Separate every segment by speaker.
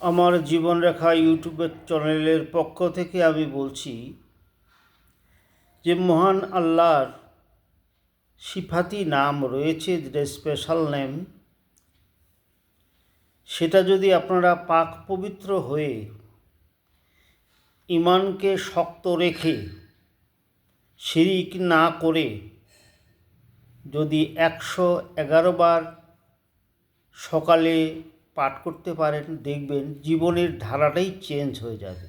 Speaker 1: আমার জীবনরেখা ইউটিউবের চ্যানেলের পক্ষ থেকে আমি বলছি যে মহান আল্লাহর সিফাতি নাম রয়েছে, যেটা স্পেশাল নেম, সেটা যদি আপনারা পাক পবিত্র হয়ে ইমানকে শক্ত রেখে শিরিক না করে যদি 111 বার সকালে পাঠ করতে পারেন, দেখবেন জীবনের ধারাটাই চেঞ্জ হয়ে যাবে।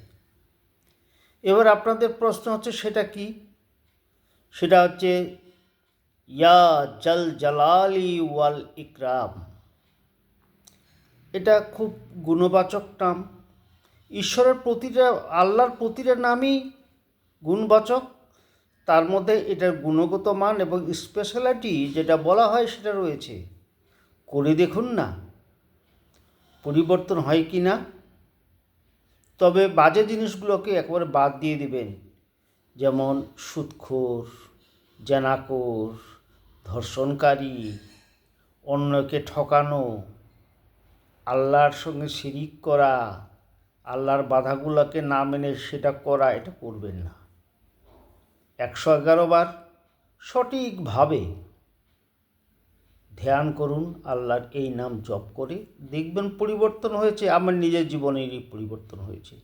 Speaker 1: এবার আপনাদের প্রশ্ন হচ্ছে সেটা কি? সেটা হচ্ছে ইয়া জাল জালালি ওয়াল ইকরাম। এটা খুব গুণবাচক নাম। ঈশ্বরের প্রতিটা, আল্লাহর প্রতিটা নামই গুণবাচক। তার মধ্যে এটার গুণগত মান এবং স্পেশালিটি যেটা বলা হয় সেটা রয়েছে। করে দেখুন না পরিবর্তন হয় কি না। তবে বাজে জিনিসগুলোকে একবারে বাদ দিয়ে দিবেন, যেমন সুদখোর, জেনাখোর, ধর্ষণকারী, অন্যকে ঠকানো, আল্লাহর সঙ্গে শিরিক করা, আল্লাহর বাধাগুলোকে না মেনে সেটা করা, এটা করবেন না। 111 বার সঠিকভাবে ধ্যান করুন, আল্লাহর এই নাম জপ করে দেখবেন পরিবর্তন হয়েছে। আমার নিজের জীবনেরই পরিবর্তন হয়েছে।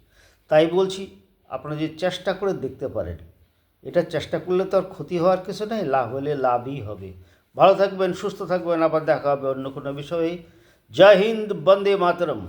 Speaker 1: তাই বলছি, আপনারা যে চেষ্টা করে দেখতে পারেন। এটা চেষ্টা করলে তো আর ক্ষতি হওয়ার কিছু নেই, লাভ হলে লাভই হবে। ভালো থাকবেন, সুস্থ থাকবেন, আবার দেখা হবে অন্য কোনো বিষয়ে। জয় হিন্দ, বন্দে মাতরম।